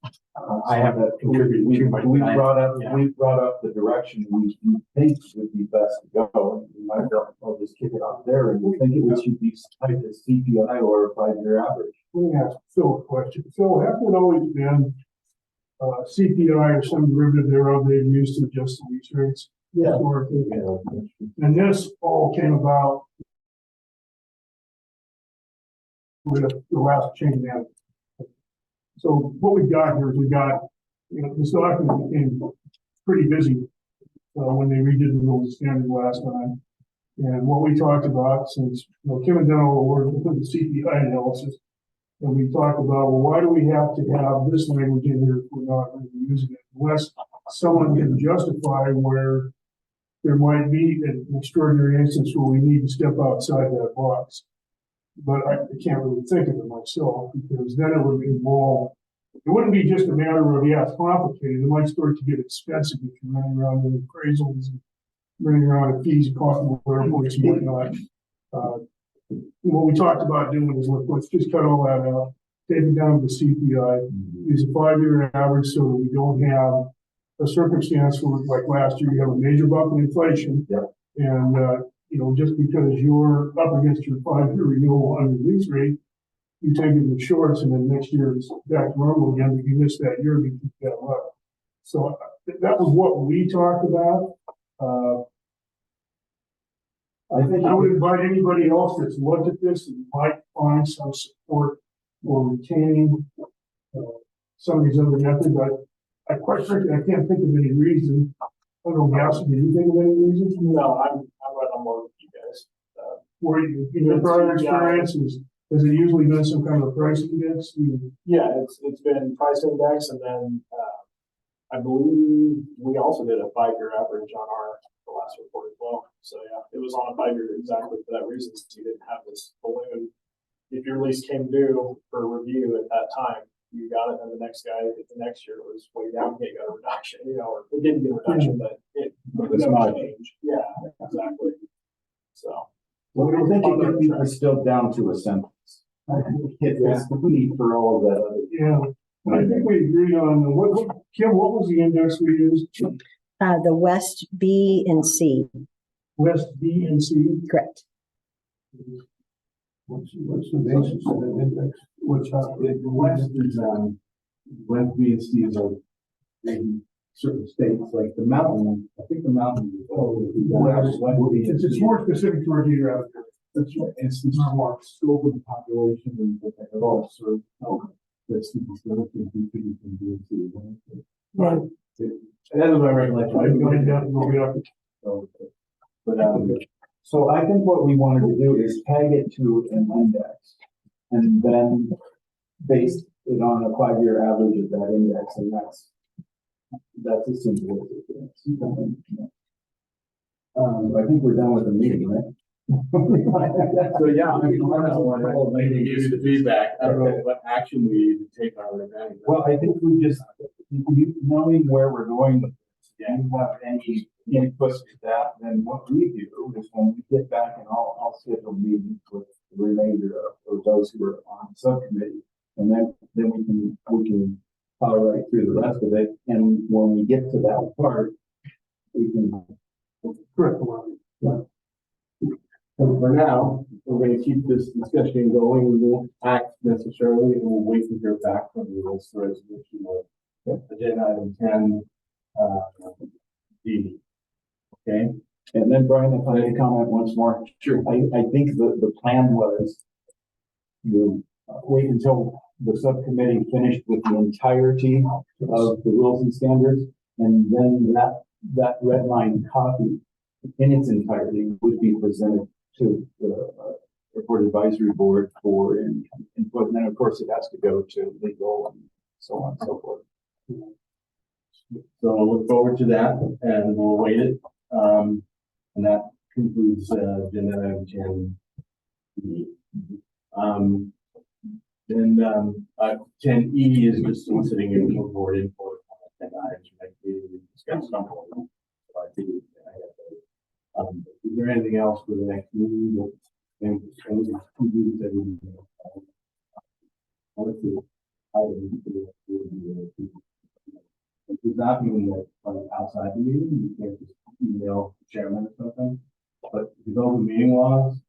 I have that contributed. We brought up the direction we think would be best to go. And I'll just kick it out there, and we think it should be tied to CPI or a 5-year average. Let me ask Phil a question. Phil, hasn't it always been CPI or some derivative thereof they've used to adjust the lease rates? Yeah. Historically. And this all came about with the last change in that. So what we've got here is this document became pretty busy when they redid the rules and standards last time. And what we talked about, since Kim had done all the work with the CPI analysis, and we talked about, well, why do we have to have this language in here if we're not really using it? Unless someone can justify where there might be an extraordinary instance where we need to step outside that box. But I can't really think of it myself, because then it would involve, it wouldn't be just a matter of, yeah, it's complicated. It might start to get expensive if you're running around with appraisals and running around at fees and cost of airports and whatnot. What we talked about doing is, let's just cut all that out, take it down to the CPI, use a 5-year average so that we don't have a circumstance where, like last year, you have a major bump in inflation. Yep. And, just because you're up against your 5-year renewal on your lease rate, you take it in shorts, and then next year it's back to normal again, but you missed that year because you got up. So that was what we talked about. I think, I would invite anybody else that's looked at this and might find some support for retaining some of these other methods. I quite frankly, I can't think of any reason. I don't know, Gauss, do you think of any reason? No, I'm right on board with you guys. Where you, in your prior experiences, has it usually been some kind of price index? Yeah, it's been price index, and then, I believe we also did a 5-year average on the last report as well. So yeah, it was on a 5-year exactly for that reason, so you didn't have this balloon. If your lease came due for review at that time, you got it, and the next guy, the next year it was way down, he got a reduction, or it didn't get a reduction, but it It's not. changed. Yeah, exactly. So. well, I think it could be distilled down to a sentence. I think it's the need for all of that other. Yeah, I think we agreed on, Kim, what was the index we used? The West B and C, West B and C? correct. What's the basis of that index? The West is, West B and C is in certain states, like the mountain, I think the mountain. It's more specific to our geographic. That's right, it's the more scope of the population and what they have all served. That's the facility you can do to. Yeah. And that's my recollection. I'm going down to go back. So, but, So I think what we wanted to do is tag it to an index and then base it on a 5-year average of that index, and that's as simple as it is. I think we're done with the meeting, right? so yeah, I mean, I give you the feedback. I don't know what action we need to take on it. Well, I think we just, knowing where we're going with this, if you have any input to that, then what we do is when we get back, and I'll schedule meetings with the remainder of those who are on the subcommittee, and then we can follow right through the rest of it, and when we get to that part, we can. Correct. Yeah. So for now, we're going to keep this discussion going. We won't act necessarily, and we'll wait to hear back from you as the resolution of agenda item 10, D. Okay. And then Brian, if I may comment once more. Sure. I think the plan was you wait until the subcommittee finished with the entirety of the rules and standards, and then that red line copy in its entirety would be presented to the Airport Advisory Board for input, and then of course it has to go to legal and so on and so forth. So I'll look forward to that, and we'll wait it. And that concludes agenda item 10. Then 10E is just soliciting initial board input on 10 items like we discussed. So I think is there anything else for the next meeting? It's not even like outside the meeting, you can't just email the chairman or something. But if you go to meeting laws,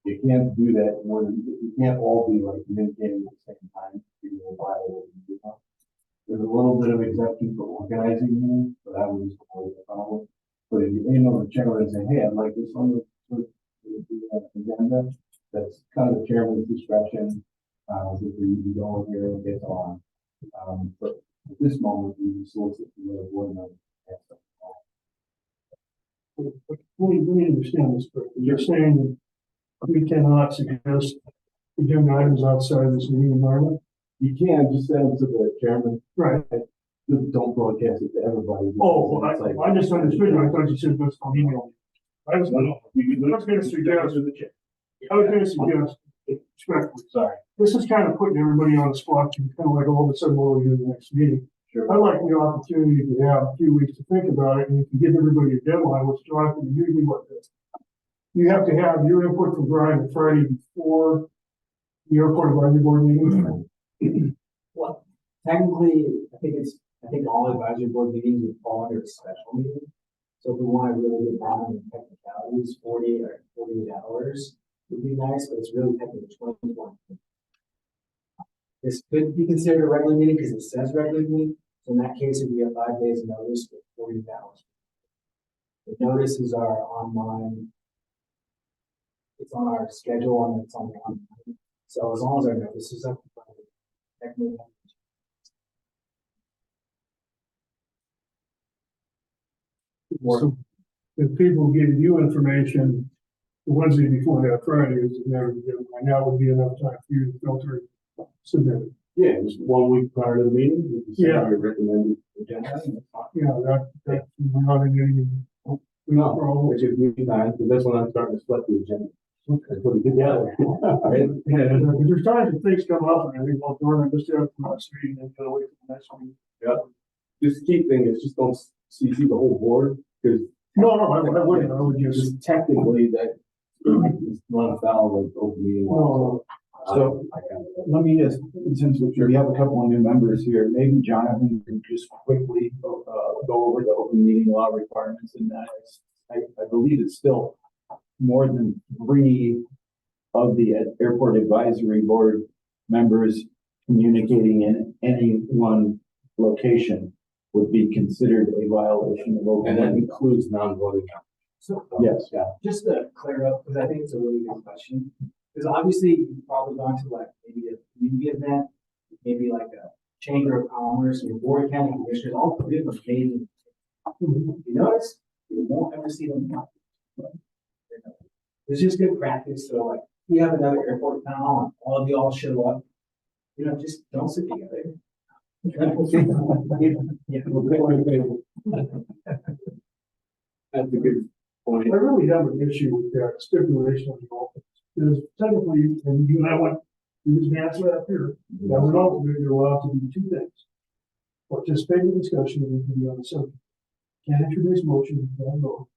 you can't do that more than, you can't all be like communicating at the same time. There's a little bit of exception for organizing meetings, but that was always a problem. But if you email the chairman and say, hey, I'd like this on the agenda, that's kind of the chairman's discretion. If we go here and get on. But at this moment, we solicit the other board members. Let me understand this correctly. You're saying that we cannot suggest agenda items outside of this meeting environment? You can just send it to the chairman. Right. Just don't broadcast it to everybody. Oh, well, I just understood you. I thought you said that's on email. I was going to suggest, respectfully, Sorry. this is kind of putting everybody on the spot, and kind of like all of a sudden, what we do the next meeting. Sure. I'd like the opportunity to have a few weeks to think about it, and you can give everybody a deadline, which drives them usually what this. You have to have your input from Brian the Friday before the airport advisory board meeting. Well, technically, I think all advisory board meetings would fall under a special meeting. So if we want to really get down in technicalities, 48 hours would be nice, but it's really technically 21. This could be considered a regular meeting because it says regular meeting. So in that case, if we have 5 days notice with 40 hours. The notices are online it's on our schedule and it's on the online. So as long as our notice is up. Technically, So if people give you information the Wednesday before that Friday is never given, by now would be enough time for you to filter and submit it. Yeah, just 1 week prior to the meeting, you can Yeah. send your recommended agenda. Yeah, that, we're not in any, No, problem. which is me time, because that's when I'm starting to split the agenda. Okay, put it together. Because there's times when things come up and I think, well, Jordan, just have to not meeting and go wait for the next week. Just the key thing is just don't CC the whole board, because No, I wouldn't, I would just, just technically that is run afoul of open meeting law. So let me just, since we have a couple of new members here, maybe Jonathan can just quickly go over the open meeting law requirements in that. I believe it's still more than 3 of the airport advisory board members communicating in any one location would be considered a violation of open And that meeting. includes non-voting. So Yes. Yeah. just to clear up, because I think it's a really good question. Because obviously you've probably gone to like maybe a community event, maybe like a chamber of commerce or board of county commissioners, all three of them amazing. You notice, you won't ever see them. It's just good practice. So like, we have another airport town hall, all of you all show up. You know, just don't sit together. That's a good point. I really have an issue with that stipulation of the alternate. Because technically, and you and I went through this answer up here, that an alternate, you're allowed to do 2 things. Participate in discussion and be on the subject. Can't introduce motions, can't vote.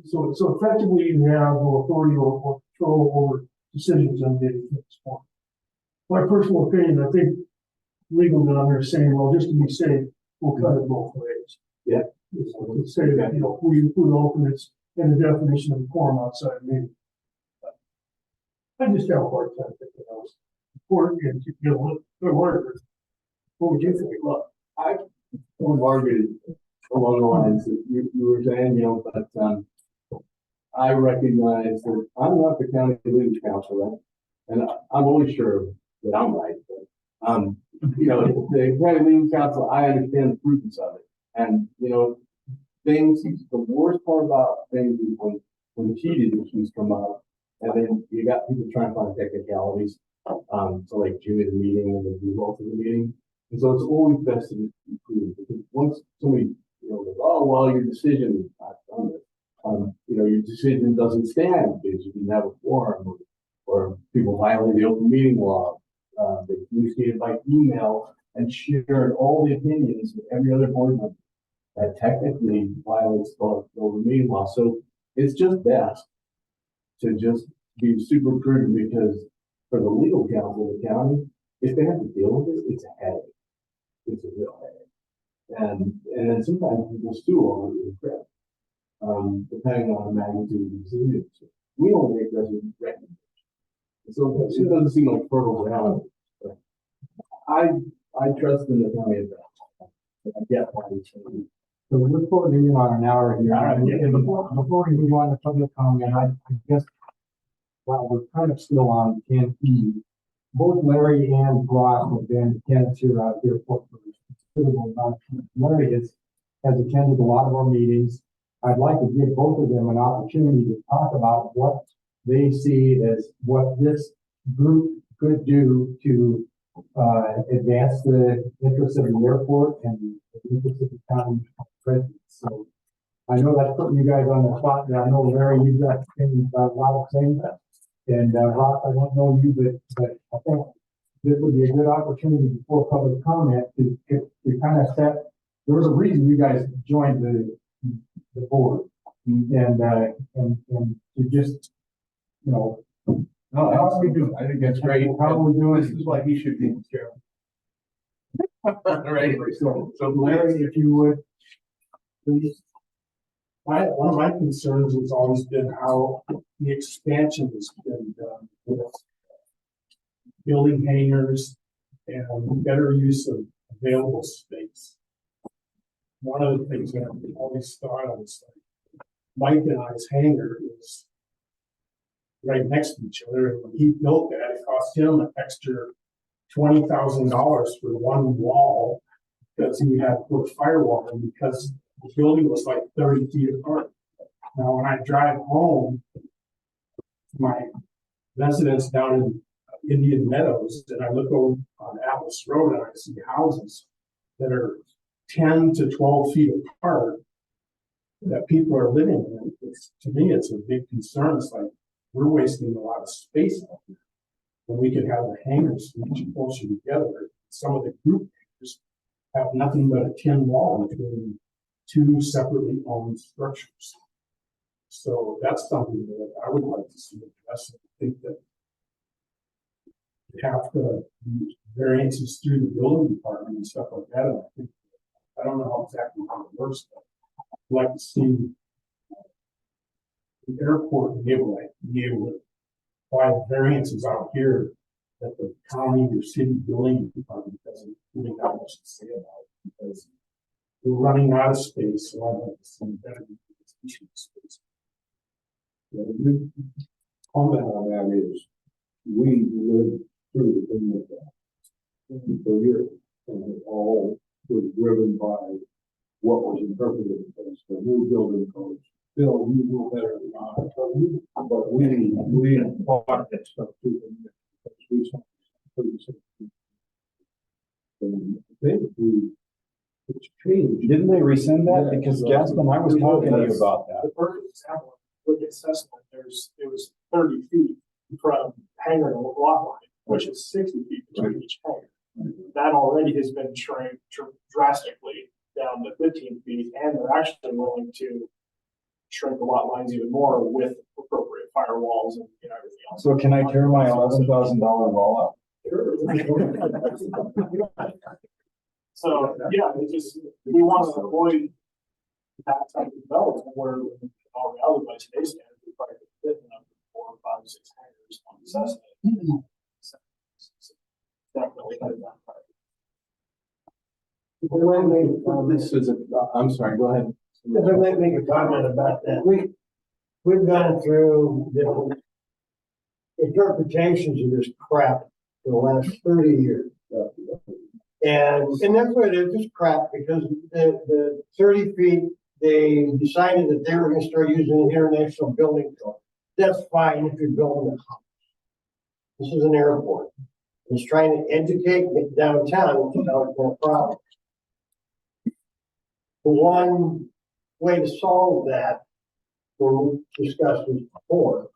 So effectively you have no authority or control over decisions on any at this point. My personal opinion, I think legal down there is saying, well, just to be safe, we'll cut it both ways. Yeah. Let's say that, you know, we include alternates in the definition of quorum outside of meeting. I just have a hard time thinking that was important, and you know, good word. What would you think? Look, Well, Margaret, along the lines that you were saying, you know, but, I recognize that I'm not the county legal counsel, and I'm always sure that I'm right, but, you know, the county legal counsel, I understand the prudence of it. And, you know, things, the worst part about things is when heated issues come up, and then you got people trying to find technicalities, so like Jimmy the meeting and the result of the meeting. And so it's always best to be prudent, because once somebody, you know, goes, oh, well, your decision, I've done it. You know, your decision doesn't stand because you didn't have a quorum, or people violate the open meeting law. They communicated by email and shared all the opinions of every other board member. That technically violates the open meeting law. So it's just best to just be super prudent, because for the legal counsel of the county, if they have to deal with it, it's a headache. It's a real headache. And then sometimes people sue over the crap. Depending on the magnitude of the decision. We only make recommendations. So it doesn't seem like fertile ground. But I trust in the county advice. I get why it's saying. So we're putting in on an hour here. All right. And before we move on to public comment, I guess, while we're kind of still on 10E, both Larry and Ross have been candidates here out here for a considerable amount of time. Larry has attended a lot of our meetings. I'd like to give both of them an opportunity to talk about what they see as what this group could do to advance the interests of the airport and the interests of the county president. So I know that's putting you guys on the spot, and I know, Larry, you've got opinions about a lot of things. And Ross, I don't know you, but I think this would be a good opportunity before public comment to kind of set. There was a reason you guys joined the board, and to just, you know, No, how are we doing? I think that's great. How are we doing? This is why he should be chairman. Right. So Larry, if you would, please. One of my concerns has always been how the expansion has been done with building hangars and better use of available space. One of the things that we always thought of was like Mike and I's hangar is right next to each other. And when he built that, it cost him an extra $20,000 for one wall because he had to put a firewall in because the building was like 30 feet apart. Now, when I drive home, my residence down in Indian Meadows, and I look over on Atlas Road and I see houses that are 10 to 12 feet apart that people are living in. To me, it's a big concern. It's like we're wasting a lot of space out here. When we could have the hangars much closer together. Some of the group hangars have nothing but a tin wall between two separately owned structures. So that's something that I would like to see addressed. I think that have to variances through the building department and stuff like that. And I think, I don't know exactly how it works, but I'd like to see the airport be able to apply variances out here that the county or city building department doesn't really have much to say about it because we're running out of space. So I'd like to see better space. Yeah, the comment on that is we lived through the thing with that for years, and it all was driven by what was interpreted as the new building codes. Bill, you know better than I, but we fought that stuff too. And I think it's changed. Didn't they rescind that? Because Gaston, I was talking to you about that. The perfect example, look at Cessna, it was 30 feet from hangar to lot line, which is 60 feet between each hangar. That already has been shrank drastically down to 15 feet, and they're actually willing to shrink the lot lines even more with appropriate firewalls and everything else. So can I tear my $11,000 wall up? So, yeah, we want to avoid that type of development where in all reality by today's standards, we probably could fit another 4, 5, 6 hangars on the Cessna. Definitely headed that way. This is I'm sorry, go ahead. If I might make a comment about that, we've gone through different interpretations of this crap for the last 30 years. And that's what it is, just crap, because the 30 feet, they decided that they were gonna start using the international building code. That's fine if you're building a house. This is an airport. It's trying to educate downtown without no problem. One way to solve that, when we discussed this before,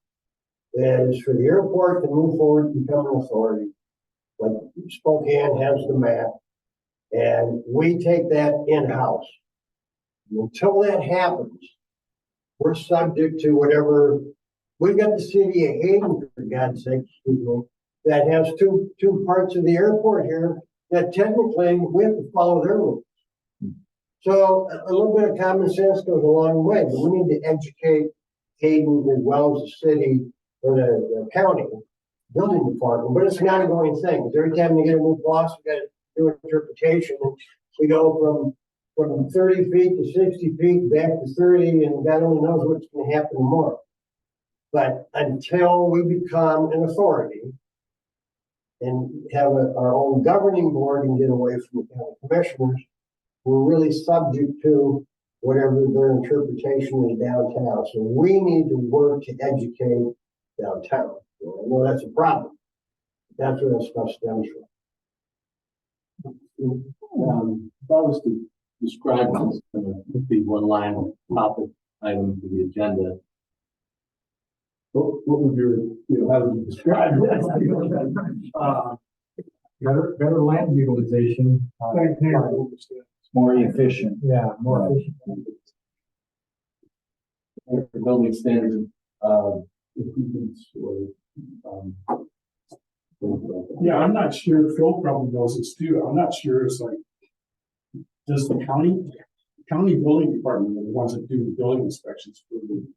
is for the airport to move forward and become an authority. Like Spokane has the map, and we take that in-house. Until that happens, we're subject to whatever. We've got the city of Hayden, for God's sake, that has two parts of the airport here that technically we have to follow their rules. So a little bit of common sense goes a long way, but we need to educate Hayden as well as the city or the county building department. But it's an ongoing thing. Because every time we get a new boss, we got to do interpretation. And we go from 30 feet to 60 feet back to 30, and God only knows what's going to happen tomorrow. But until we become an authority and have our own governing board and get away from the county commissioners, we're really subject to whatever their interpretation is downtown. So we need to work to educate downtown. I know that's a problem. That's where that stuff stems from. If I was to describe this, it'd be one line topic item for the agenda. What would how would you describe it? Better land utilization. More efficient. Yeah, more efficient. For building standards, improvements or, Yeah, I'm not sure. Phil probably knows this too. I'm not sure. It's like, does the county building department are the ones that do the building inspections for the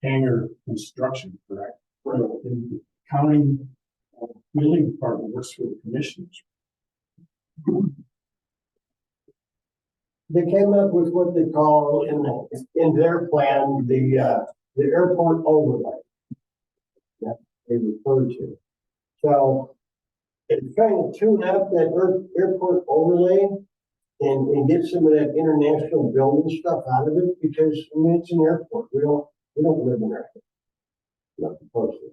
hangar construction, correct? Right. And the county building department works for the commissioners. They came up with what they call in their plan the airport overlay. Now, they refer to. So it's trying to tune up that airport overlay and get some of that international building stuff out of it, because, I mean, it's an airport. We don't live in there. Not supposed to.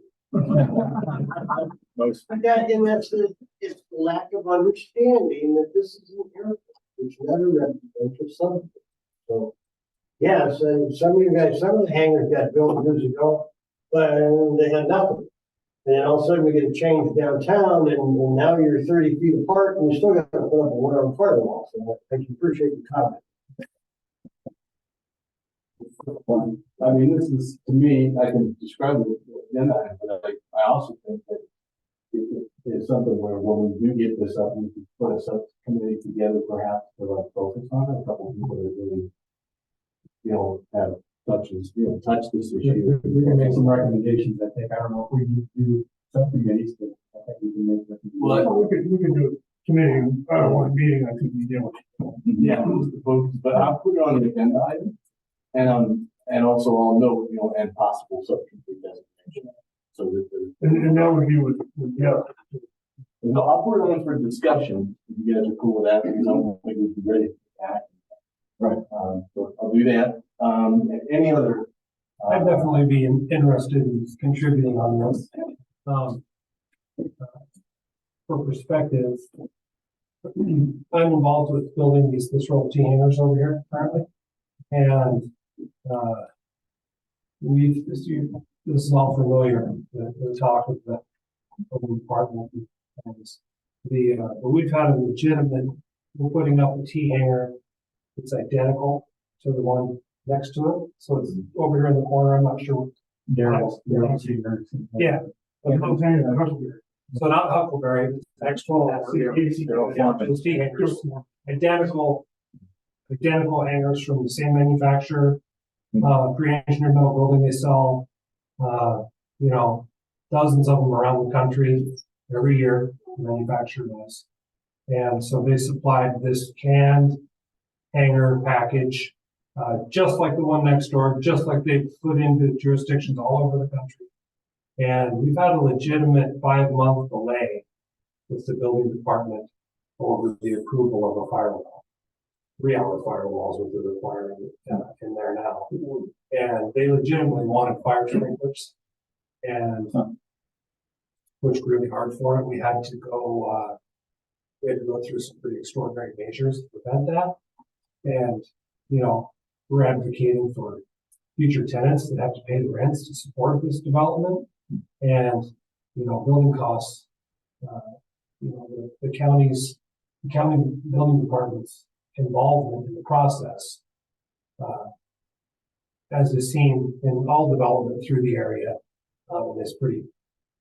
Most. But that, and that's it's the lack of understanding that this is an airport. It's not a residential subdivision. So, yeah, so some of you guys, some of the hangars got built years ago, but they had nothing. And then all of a sudden we get a change downtown, and now you're 30 feet apart, and you still got to put up a one-arm firewall. So I can appreciate the comment. I mean, this is, to me, I can describe it, but I also think that it is something where when we do get this up, we could put a subcommittee together perhaps to like focus on it. A couple of people that really, have touch this issue. We can make some recommendations, I think. I don't know if we need to do subcommittees, but I think we can make recommendations. Well, We could do a committee, one meeting, I think we deal with. Yeah, but I'll put it on the agenda item, and also I'll note, and possible subcommittee designation. So that And that would be with, yeah. I'll put it on for discussion, if you guys are cool with that, because I don't think we'd be ready to act. Right, so I'll do that. Any other? I'd definitely be interested in contributing on this. For perspective, I'm involved with building this row of T hangers over here currently. And, this is all familiar, the talk of the department. And but we've had a legitimate, we're putting up a T hanger. It's identical to the one next to it. So it's over here in the corner. I'm not sure. Yeah. So not Huckleberry, the next one. Those T hangers, identical hangers from the same manufacturer, pre-engineered metal building. They sell, dozens of them around the country every year. The manufacturer does, and so they supplied this canned hanger package, just like the one next door, just like they put into jurisdictions all over the country. And we've had a legitimate 5-month delay with the building department over the approval of a firewall. 3-hour firewalls with the requirement in there now. And they legitimately wanted fire sprinklers, and worked really hard for it. We had to go through some pretty extraordinary measures to prevent that. And, we're advocating for future tenants that have to pay the rents to support this development. And, building costs, the county building department's involvement in the process, as is seen in all development through the area, and is pretty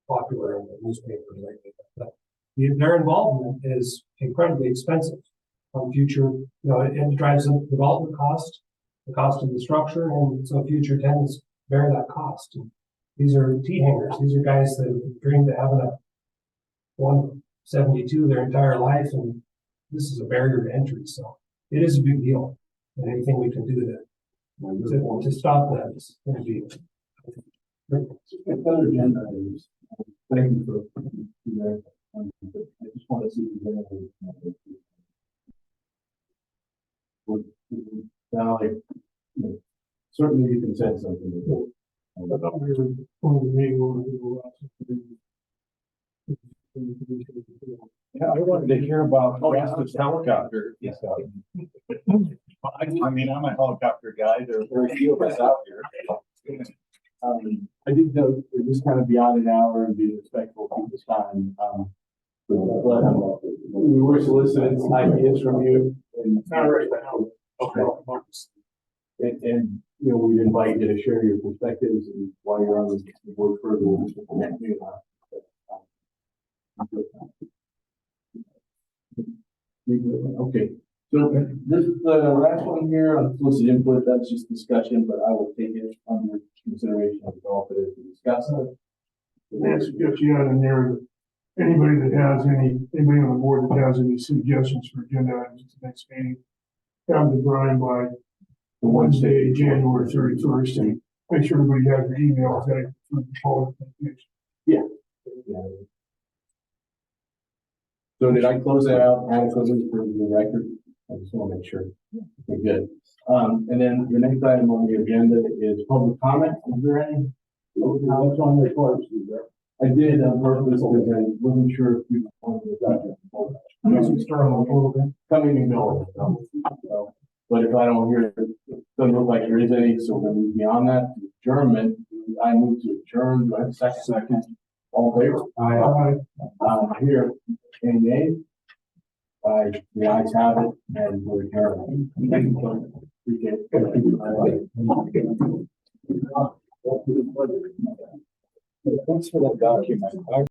popular in the newspapers lately. But their involvement is incredibly expensive on future, it drives up development cost, the cost of the structure, and so future tenants bear that cost. And these are T hangers. These are guys that have dreamed of having a 172 their entire life, and this is a barrier to entry. So it is a big deal, and anything we can do to stop that is going to be. Another agenda items. Thank you for that. I just want to see now, certainly you can send something. Yeah, I wanted to hear about Rastus helicopter. Yes. I mean, I'm a helicopter guy. There are very few of us out here. I did note we're just kind of beyond an hour and be respectful of people's time. But we were soliciting some ideas from you, and okay. And we'd invite you to share your perspectives and while you're on the board further. Okay, so this is the last one here on solicit input. That's just discussion, but I will take it under consideration of develop it as we discuss it. That's what you got in there. Anybody on the board that has any suggestions for agenda items to the next meeting, have to Brian by Wednesday, January 31st, and make sure everybody has their emails. Yeah, Canada. So did I close that out adequately for the record? I just want to make sure. Okay, good. And then the next item on the agenda is public comment. Is there any? What's on your cards, is that? I did on purpose because I wasn't sure if you wanted to. Yes, we start on a little bit. Coming and going. So, but if I don't hear, it doesn't look like there is any, so we're gonna move beyond that. Adjournment, I move to adjourn. Do I have a second? Second. All in favor? Here, any nays? The ayes have it, and we're adjourned. Thank you, folks. Appreciate it. Thanks for that document.